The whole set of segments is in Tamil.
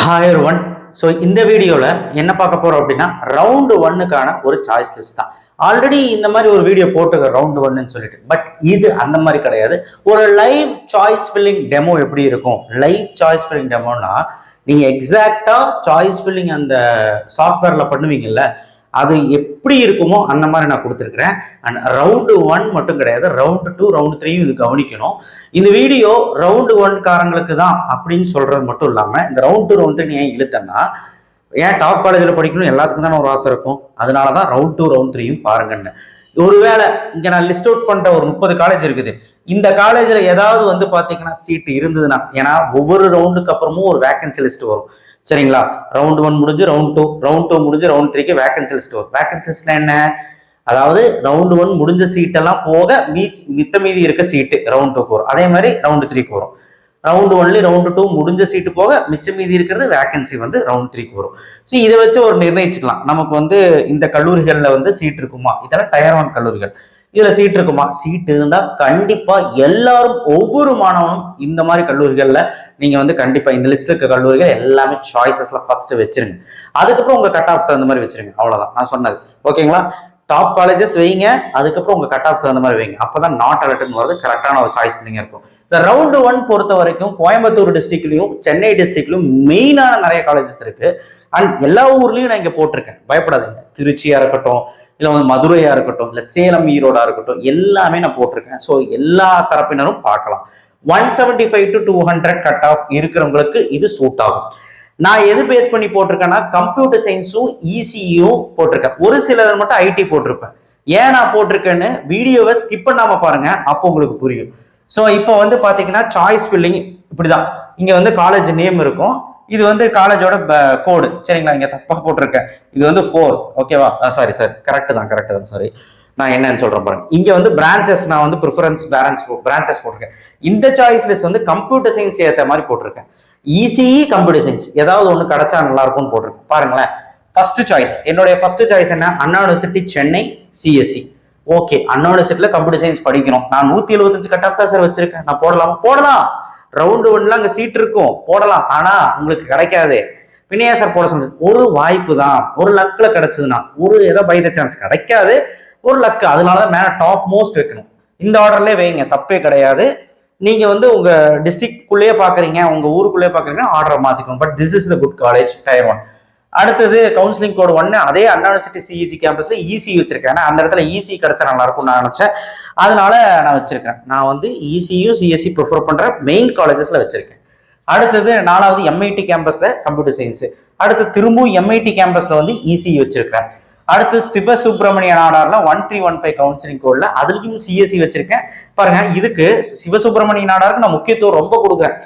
Hi one. ஸோ இந்த வீடியோவில் என்ன பார்க்க போகிறோம் அப்படின்னா ரவுண்டு ஒன்னுக்கான ஒரு சாய்ஸ் லிஸ்ட் தான். ஆல்ரெடி இந்த மாதிரி ஒரு வீடியோ போட்டுக்க ரவுண்டு ஒன்னு சொல்லிட்டு, பட் இது அந்த மாதிரி கிடையாது. ஒரு லைவ் சாய்ஸ் ஃபில்லிங் டெமோ எப்படி இருக்கும்? லைவ் சாய்ஸ் ஃபில்லிங் டெமோனா நீங்கள் எக்ஸாக்டாக சாய்ஸ் ஃபில்லிங் அந்த சாஃப்ட்வேரில் பண்ணுவீங்கல்ல, அது எப்படி இருக்குமோ அந்த மாதிரி நான் கொடுத்துருக்குறேன். அண்ட் ரவுண்டு ஒன் மட்டும் கிடையாது, ரவுண்டு டூ ரவுண்டு த்ரீயும் இது கவனிக்கணும். இந்த வீடியோ ரவுண்டு ஒன் காரங்களுக்கு தான் அப்படின்னு சொல்றது மட்டும் இல்லாமல், இந்த ரவுண்ட் டூ ரவுண்ட் த்ரீ ஏன் இழுத்தேன்னா, ஏன் டாப் காலேஜில் படிக்கணும் எல்லாத்துக்கும் தானே ஒரு ஆசை இருக்கும். அதனால தான் ரவுண்ட் டூ ரவுண்ட் த்ரீயும் பாருங்கன்னு. ஒருவேளை இங்கே நான் லிஸ்ட் அவுட் பண்ணுற ஒரு 30 காலேஜ் இருக்குது. இந்த காலேஜில் ஏதாவது வந்து பார்த்தீங்கன்னா சீட்டு இருந்ததுன்னா, ஏன்னா ஒவ்வொரு ரவுண்டுக்கு அப்புறமும் ஒரு வேகன்சி லிஸ்ட் வரும். சரிங்களா? ரவுண்ட் ஒன் முடிஞ்சு ரவுண்ட் டூ முடிஞ்சு ரவுண்ட் த்ரீக்கு வேகன்சி லிஸ்ட் வரும். வேகன்சி லிஸ்ட்னா என்ன? அதாவது ரவுண்ட் ஒன் முடிஞ்ச சீட்டெல்லாம் போக மித்த மீதி இருக்க சீட்டு ரவுண்ட் டூக்கு வரும். அதே மாதிரி ரவுண்டு த்ரீக்கு வரும். ரவுண்டு ஒன்லி ரவுண்டு டூ முடிஞ்ச சீட்டு போக மிச்சம் மீதி இருக்கிறது வேகன்சி வந்து ரவுண்ட் த்ரீக்கு வரும். ஸோ இதை வச்சு ஒரு நிர்ணயிச்சுக்கலாம், நமக்கு வந்து இந்த கல்லூரிகளில் வந்து சீட் இருக்குமா, இதெல்லாம் டயர் ஒன் கல்லூரிகள், இதுல சீட் இருக்குமா. சீட் இருந்தா கண்டிப்பா எல்லாரும் ஒவ்வொரு மாணவனும் இந்த மாதிரி கல்லூரிகள்ல நீங்க வந்து கண்டிப்பா இந்த லிஸ்ட்ல இருக்க கல்லூரிகள் எல்லாமே சாய்ஸஸ்ல ஃபர்ஸ்ட் வச்சிருங்க. அதுக்கப்புறம் உங்க கட் ஆஃப் தகுந்த மாதிரி வச்சிருங்க. அவ்வளவுதான் நான் சொன்னது. ஓகேங்களா? டாப் காலேஜஸ் வைங்க, அதுக்கப்புறம் உங்க கட் ஆஃப் தகுந்த மாதிரி வைங்க. அப்பதான் நாட் அலர்ட்னு வருது, கரெக்டான ஒரு சாய்ஸ் பண்ணிங்க இருக்கும். இந்த ரவுண்டு ஒன் பொறுத்த வரைக்கும் கோயம்புத்தூர் டிஸ்ட்ரிக்ட்லயும் சென்னை டிஸ்ட்ரிக்ட்லயும் மெயினான நிறைய காலேஜஸ் இருக்கு. அண்ட் எல்லா ஊர்லயும் நான் இங்க போட்டிருக்கேன், பயப்படாதீங்க. திருச்சியா இருக்கட்டும், இல்லை வந்து மதுரையா இருக்கட்டும், இல்லை சேலம் ஈரோடா இருக்கட்டும், எல்லாமே நான் போட்டிருக்கேன். ஸோ எல்லா தரப்பினரும் பார்க்கலாம். 175 to 200 கட் ஆஃப் இருக்கிறவங்களுக்கு இது சூட் ஆகும். நான் எது பேஸ் பண்ணி போட்டிருக்கேன்னா கம்ப்யூட்டர் சயின்ஸும் இசியும் போட்டிருக்கேன். ஒரு சிலர் மட்டும் ஐடி போட்டிருப்பேன். ஏன் நான் போட்டிருக்கேன்னு வீடியோவை ஸ்கிப் பண்ணாம பாருங்க, அப்போ உங்களுக்கு புரியும். ஸோ இப்போ வந்து பாத்தீங்கன்னா சாய்ஸ் ஃபில்லிங் இப்படிதான். இங்க வந்து காலேஜ் நேம் இருக்கும், இது வந்து காலேஜோட கோடு. சரிங்களா? இங்க தப்பா போட்டிருக்கேன், இது வந்து 4. ஓகேவா? சாரி கரெக்ட் தான். சாரி, நான் என்னன்னு சொல்றேன் பாருங்க. இங்க வந்து பிரான்ச்சஸ், நான் வந்து ப்ரிஃபரன்ஸ் பிரான்ச்சஸ் போட்டிருக்கேன். இந்த சாய்ஸ் லிஸ்ட் வந்து கம்ப்யூட்டர் சயின்ஸ் ஏற்ற மாதிரி போட்டிருக்கேன். இசிஇ கம்ப்யூட்டர் சயின்ஸ் ஏதாவது ஒன்று கிடைச்சா நல்லா இருக்கும்னு போட்டிருக்கேன். பாருங்களேன், ஃபர்ஸ்ட் சாய்ஸ், என்னுடைய ஃபர்ஸ்ட் சாய்ஸ் என்ன? அண்ணா யூனிவர்சிட்டி சென்னை சிஎஸ்சி. ஓகே, அண்ணா யூனிவர்சிட்டியில கம்ப்யூட்டர் சயின்ஸ் படிக்கணும். நான் 175 கட் ஆஃப் தான் சார் வச்சிருக்கேன். நான் போடலாம். ரவுண்டு ஒன்ல அங்க சீட் இருக்கும், போடலாம். ஆனா உங்களுக்கு கிடைக்காது. பின்னையா சார் போட சொல்லுங்க? ஒரு வாய்ப்பு தான், ஒரு லக்ல கிடைச்சதுன்னா, ஒரு ஏதோ பை த சான்ஸ் கிடைக்காது, ஒரு லக்கு. அதனால மேல டாப் மோஸ்ட் வைக்கணும். இந்த ஆர்டர்லயே வைங்க, தப்பே கிடையாது. நீங்க வந்து உங்க டிஸ்ட்ரிக்ட்குள்ளேயே பாக்குறீங்க, உங்க ஊருக்குள்ளேயே பாக்குறீங்கன்னா ஆர்டரை மாத்திக்கணும். But this is the good college, tier one. அடுத்தது கவுன்சிலிங் கோடு 1, அதே அண்ணா யூனிவர்சிட்டி சிஇஜி கேம்பஸ்ல இசி வச்சிருக்கேன். அந்த இடத்துல இசி கிடைச்சா நல்லா இருக்கும்னு நான் நினைச்சேன், அதனால நான் வச்சிருக்கேன். நான் வந்து இசியும் சிஎஸ்சி ப்ரிஃபர் பண்ற மெயின் காலேஜஸ்ல வச்சிருக்கேன். அடுத்தது 4வது எம்ஐடி கேம்பஸ்ல கம்ப்யூட்டர் சயின்ஸ். அடுத்து திரும்பவும் எம்ஐடி கேம்பஸ்ல வந்து இசி வச்சிருக்கேன். அடுத்து சிவசுப்பிரமணிய நாடார்ல 1315 கவுன்சிலிங் கோட்ல அதுலயும் சிஎஸ்சி வச்சிருக்கேன். பாருங்க, இதுக்கு சிவசுப்பிரமணிய நாடாருக்கு நான் முக்கியத்துவம் ரொம்ப கொடுக்குறேன்.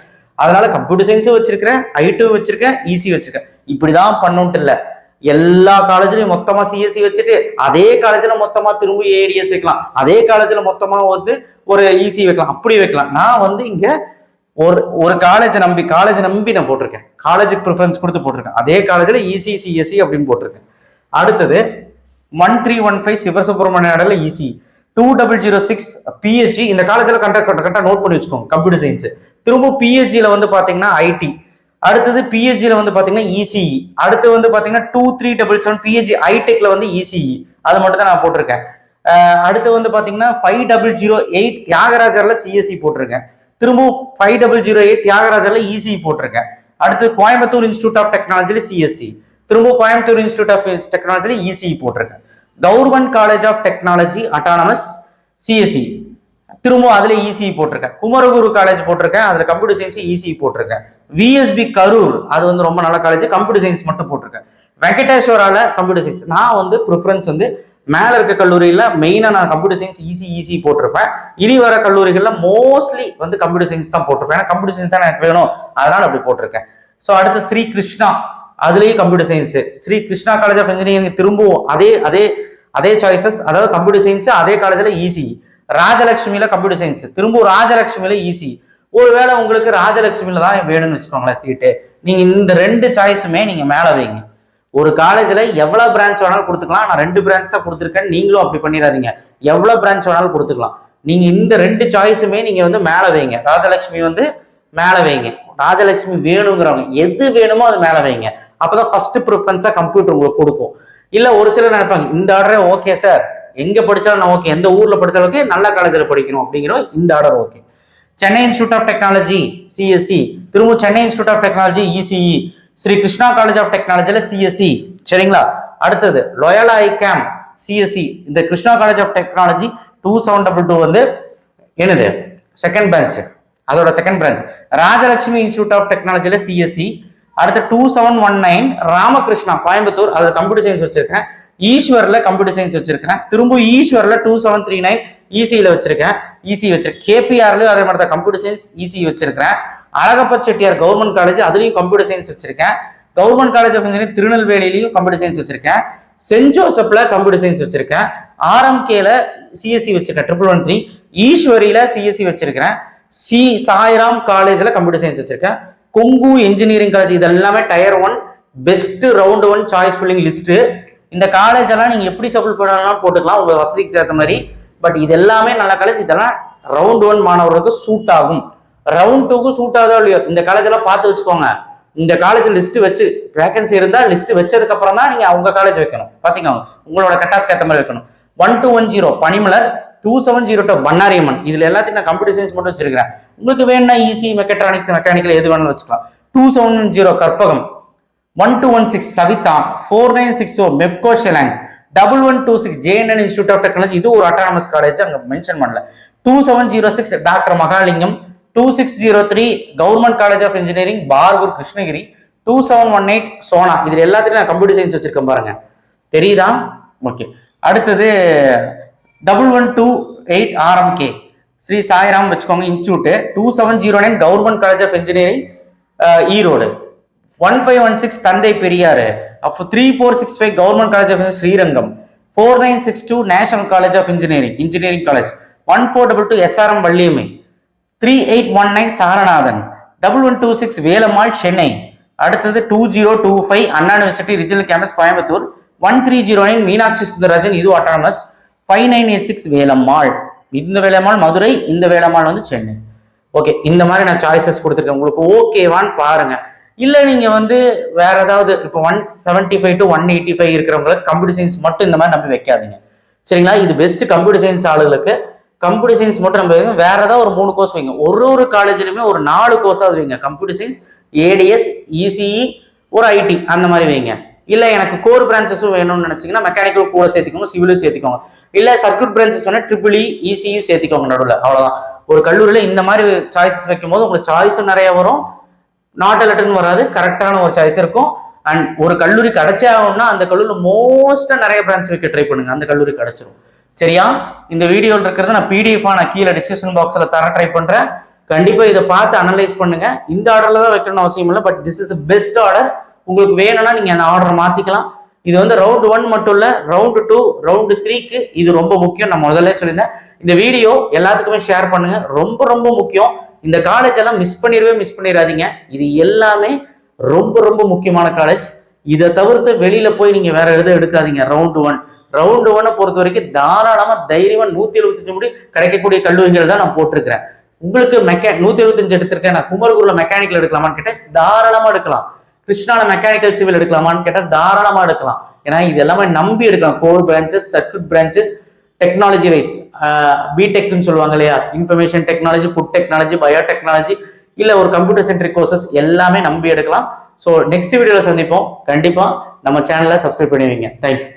அதனால கம்ப்யூட்டர் சயின்ஸும் வச்சிருக்கேன், ஐடி வச்சிருக்கேன், இசி வச்சிருக்கேன். இப்படிதான் பண்ணுன்ட்டு இல்ல, எல்லா காலேஜ்லயும் மொத்தமா சிஎஸ்சி வச்சுட்டு அதே காலேஜ்ல மொத்தமா திரும்ப ஏடிஎஸ் வைக்கலாம், அதே காலேஜ்ல மொத்தமா வந்து ஒரு இசி வைக்கலாம், அப்படி வைக்கலாம். நான் வந்து இங்க ஒரு காலேஜ் நம்பி நான் போட்டிருக்கேன். காலேஜுக்கு ப்ரிஃபரன்ஸ் கொடுத்து போட்டிருக்கேன். அதே காலேஜ்ல இசி சிஎஸ்சி அப்படின்னு போட்டிருக்கேன். அடுத்தது 1315 சிவசுப்பிரமணிய நாடுல இசி, 2006 பிஹெச்சி. இந்த காலேஜ்ல கரெக்டா நோட் பண்ணி வச்சுக்கோங்க, கம்ப்யூட்டர் சயின்ஸ். திரும்ப பிஹெச்சில வந்து பாத்தீங்கன்னா ஐடி. அடுத்தது பிஹெச்சில வந்து பாத்தீங்கன்னா இசிஇ. அடுத்து வந்து பாத்தீங்கன்னா 2377 பிஹெச்சி ஐடெக்ல வந்து இசிஇ. அது மட்டும் தான் நான் போட்டிருக்கேன். அடுத்து வந்து பாத்தீங்கன்னா 5008 தியாகராஜர்ல சிஎஸ்சி போட்டிருக்கேன். திரும்பவும் 5008 தியாகராஜர்ல இசிஇ போட்டிருக்கேன். அடுத்து கோயம்புத்தூர் இன்ஸ்டிடியூட் ஆஃப் டெக்னாலஜில சிஎஸ்சி. திரும்ப கோயம்புத்தூர் இன்ஸ்டிடியூட் ஆஃப் டெக்னாலஜில இசிஇ போட்டிருக்கேன். Government college of technology autonomous CSE, திரும்ப அதுல இசிஇ போட்டிருக்கேன். குமரகுரு காலேஜ் போட்டிருக்கேன், அதுல கம்ப்யூட்டர் சயின்ஸ் இசிஇ போட்டிருக்கேன். விஎஸ்பி கரூர், அது வந்து ரொம்ப நல்ல காலேஜ், கம்ப்யூட்டர் சயின்ஸ் மட்டும் போட்டிருக்கேன். வெங்கடேஸ்வரால கம்ப்யூட்டர் சயின்ஸ். நான் வந்து ப்ரிஃபரன்ஸ் வந்து மேல இருக்க கல்லூரியில மெயினா நான் கம்ப்யூட்டர் சயின்ஸ் இசி போட்டிருப்பேன். இனி வர கல்லூரிகள்ல மோஸ்ட்லி வந்து கம்ப்யூட்டர் சயின்ஸ் தான் போட்டிருப்பேன். ஏன்னா கம்ப்யூட்டர் சயின்ஸ் தான் எனக்கு வேணும், அதனால அப்படி போட்டிருக்கேன். ஸோ அடுத்து ஸ்ரீ கிருஷ்ணா, அதுலயும் computer science. Sri Krishna college of engineering திரும்பவும் அதே சாய்ஸஸ், அதாவது கம்ப்யூட்டர் சயின்ஸ் அதே காலேஜ்ல இசி. ராஜலட்சுமியில கம்ப்யூட்டர் சயின்ஸ், திரும்ப ராஜலட்சுமியில இசி. ஒருவேளை உங்களுக்கு ராஜலட்சுமியில தான் வேணும்னு வச்சுக்கோங்களேன் சீட்டு, நீங்க இந்த 2 சாய்ஸுமே நீங்க மேல வைங்க. ஒரு காலேஜ்ல எவ்வளவு பிரான்ச் வேணாலும் கொடுத்துக்கலாம். நான் 2 பிரான்ச் தான் கொடுத்துருக்கேன், நீங்களும் அப்படி பண்ணிடாதீங்க. எவ்வளவு பிரான்ச் வேணாலும் கொடுத்துக்கலாம். நீங்க இந்த 2 சாய்ஸுமே நீங்க வந்து மேல வைங்க. ராஜலட்சுமி வந்து மேல வைங்க. ராஜலட்சுமி வேணுங்கிறவங்க எது வேணுமோ அது மேல வைங்க. அப்பதான் ஃபர்ஸ்ட் ப்ரிஃபரன்ஸா கம்ப்யூட்டர் உங்களுக்கு கொடுக்கும். இல்ல ஒரு சிலர் நினைப்பாங்க இந்த ஆர்டரே ஓகே சார், எங்க படிச்சாலும் நான் ஓகே, எந்த ஊர்ல படிச்சாலும் ஓகே, நல்ல காலேஜில் படிக்கணும் அப்படிங்கிற இந்த order okay. Chennai institute of technology CSC, திரும்ப Chennai institute of technology ECE, Sri Krishna college of டெக்னாலஜில சிஎஸ்சி. சரிங்களா? அடுத்தது லோயலா ஐகேம் சிஎஸ்சி, இந்த கிருஷ்ணா காலேஜ் ஆஃப் டெக்னாலஜி 2722 வந்து என்னது செகண்ட் பிரான்ச், அதோட second branch. Rajalakshmi institute of டெக்னாலஜில சிஎஸ்சி. அடுத்து 2719 ராமகிருஷ்ணா கோயம்புத்தூர், அது கம்ப்யூட்டர் சயின்ஸ் வச்சிருக்கேன். ஈஸ்வர்ல கம்ப்யூட்டர் சயின்ஸ் வச்சிருக்கேன். திரும்ப ஈஸ்வர்ல 2739 இசியில வச்சிருக்கேன். இசி வச்சிருக்கேன். கேபிஆர்லயும் அதே மாதிரி தான் கம்ப்யூட்டர் சயின்ஸ் இசி வச்சிருக்கேன். அழகப்ப செட்டியார் கவர்மெண்ட் காலேஜ், அதுலயும் கம்ப்யூட்டர் சயின்ஸ் வச்சிருக்கேன். கவர்மெண்ட் காலேஜ் ஆஃப் இன்ஜினியரிங் திருநெல்வேலியிலையும் கம்ப்யூட்டர் சயின்ஸ் வச்சிருக்கேன். சென்ட் ஜோசப்ல கம்ப்யூட்டர் சயின்ஸ் வச்சிருக்கேன். ஆர்எம்கேல சிஎஸ்சி வச்சிருக்கேன் 1113. ஈஸ்வரியில சிஎஸ்சி வச்சிருக்கேன். சி சாய்ராம் காலேஜ்ல கம்ப்யூட்டர் சயின்ஸ் வச்சிருக்கேன். கொங்கு இன்ஜினியரிங் காலேஜ், இது எல்லாமே tier 1 best round 1 choice filling list. இந்த காலேஜ் எல்லாம் நீங்க எப்படி சப்ளை பண்ணலாம் போட்டுக்கலாம் உங்க வசதிக்கு தகுந்த மாதிரி. பட் இது எல்லாமே நல்ல காலேஜ். இதெல்லாம் ரவுண்ட் 1 மாணவர்களுக்கு சூட் ஆகும். ரவுண்ட் 2க்கு சூட் ஆகுதோ இல்லையோ இந்த காலேஜ் எல்லாம் பார்த்து வச்சுக்கோங்க. இந்த காலேஜ் லிஸ்ட் வச்சு வேகன்சி இருந்தா லிஸ்ட் வச்சதுக்கு அப்புறம் தான் நீங்க உங்க காலேஜ் வைக்கணும். பாத்தீங்கன்னா உங்களோட கட் ஆஃப் ஏற்ற மாதிரி வைக்கணும். 1210 பனிமலர், 2702 பண்ணாரியம்மன், இதுல எல்லாத்தையும் நான் கம்ப்யூட்டர் சயின்ஸ் மட்டும் வச்சிருக்கேன். உங்களுக்கு வேணும்னா ஈஸி மெக்கட்ரானிக்ஸ் மெக்கானிக்கல் எது வேணாலும் வச்சுக்கலாம். 2710 Karpagam, 1216 Saveetha, 4960 Mepco Schlenk, 1126 JNN institute of technology, இது ஒரு அட்டானமஸ் காலேஜ் அங்க மென்ஷன் பண்ணல. 2706 doctor Mahalingam, 2603 government college of engineering Bargur Krishnagiri, 2718 Sona. இதுல எல்லாத்துக்கும் நான் கம்ப்யூட்டர் சயின்ஸ் வச்சிருக்கேன் பாருங்க, தெரியுதா? ஓகே. அடுத்தது 1128 ஆர்எம்கே ஸ்ரீ சாய்ராம் வச்சுக்கோங்க institute. 2709 government college of engineering Erode. 1516 Thanthai Periyar. அப்போ 3465 government college of Srirangam. 4962 national college of engineering college. 1422 SRM Valliammai. 3819 Saranathan. 1126 Velammal Chennai. அடுத்தது 2025 Anna university regional campus Coimbatore. 1309 Meenakshi Sundararajan, இது அட்டானமஸ். 5986 வேலம்மாள், இந்த வேலம்மாள் மதுரை, இந்த வேலம்மாள் வந்து சென்னை. ஓகே, இந்த மாதிரி நான் சாய்ஸஸ் கொடுத்துருக்கேன். உங்களுக்கு ஓகேவான்னு பாருங்க. இல்ல நீங்க வந்து வேற ஏதாவது இப்போ 175 to 185 இருக்கிறவங்களுக்கு கம்ப்யூட்டர் சயின்ஸ் மட்டும் இந்த மாதிரி நம்பி வைக்காதீங்க. சரிங்களா? இது பெஸ்ட் கம்ப்யூட்டர் சயின்ஸ் ஆளுகளுக்கு. கம்ப்யூட்டர் சயின்ஸ் மட்டும் நம்ம வைங்க. வேற ஏதாவது ஒரு 3 கோர்ஸ் வைங்க. ஒரு காலேஜ்லயுமே ஒரு 4 கோர்ஸாவது வைங்க. கம்ப்யூட்டர் சயின்ஸ், ஏடிஎஸ், இசிஇ, ஒரு ஐடி, அந்த மாதிரி வைங்க. இல்ல எனக்கு கோர் பிரான்ச்சஸும் வேணும்னு நினைச்சீங்கன்னா மெக்கானிக்கல் கூட சேர்த்துக்கோங்க, சிவிலும் சேர்த்துக்கோங்க. இல்ல சர்க்யூட் பிரான்ச்சஸ் வேணா ட்ரிபிள்இ, இசியும் சேர்த்துக்கோங்க நடுவில். அவ்வளவுதான். ஒரு கல்லூரியில இந்த மாதிரி சாய்ஸஸ் வைக்கும் போது உங்களுக்கு சாய்ஸும் நிறைய வரும், நாட் அலர்ட்னு வராது, கரெக்டான ஒரு சாய்ஸ் இருக்கும். அண்ட் ஒரு கல்லூரி கிடைச்சே ஆகும்னா அந்த கல்லூரியில மோஸ்டா நிறைய பிரான்ச் வைக்க ட்ரை பண்ணுங்க, அந்த கல்லூரி கிடைச்சிரும். சரியா? இந்த வீடியோவில் இருக்கிறத நான் பிடிஎஃபா நான் கீழே டிஸ்கிரிப்ஷன் பாக்ஸ்ல தர ட்ரை பண்றேன். கண்டிப்பா இதை பார்த்து அனலைஸ் பண்ணுங்க. இந்த ஆர்டர்ல தான் வைக்கணும்னு அவசியம் இல்லை, but this is best order. உங்களுக்கு வேணும்னா நீங்க அந்த ஆர்டர் மாத்திக்கலாம். இது வந்து ரவுண்ட் 1 மட்டும் இல்ல, ரவுண்ட் 2, ரவுண்ட் 3க்கு இது ரொம்ப முக்கியம். நான் முதல்ல சொல்லியிருந்தேன். இந்த வீடியோ எல்லாத்துக்குமே ஷேர் பண்ணுங்க, ரொம்ப ரொம்ப முக்கியம். இந்த காலேஜ் எல்லாம் மிஸ் பண்ணிடாதீங்க. இது எல்லாமே ரொம்ப ரொம்ப முக்கியமான காலேஜ். இதை தவிர்த்து வெளியில போய் நீங்க வேற எதுவும் எடுக்காதீங்க. ரவுண்ட் 1 பொறுத்த வரைக்கும் தாராளமா தைரியமா 175 முடி கிடைக்கக்கூடிய கல்லூரிகள் தான் நான் போட்டிருக்கிறேன். உங்களுக்கு 175 எடுத்திருக்கேன், நான் குமரகுருல மெக்கானிக்கல் எடுக்கலாமான்னு கேட்டேன், தாராளமா எடுக்கலாம். கிருஷ்ணால மெக்கானிக்கல் சிவில் எடுக்கலாமான்னு கேட்டா தாராளமா எடுக்கலாம். ஏன்னா இது எல்லாமே நம்பி எடுக்கலாம். Core branches, circuit branches, technology wise பிடெக்னு சொல்லுவாங்க இல்லையா, information technology, food technology, biotechnology, இல்ல ஒரு கம்ப்யூட்டர் சென்ட்ரிக் கோர்சஸ் எல்லாமே நம்பி எடுக்கலாம். ஸோ நெக்ஸ்ட் வீடியோல சந்திப்போம். கண்டிப்பா நம்ம சேனலை சப்ஸ்கிரைப் பண்ணுவீங்க. தேங்க்யூ.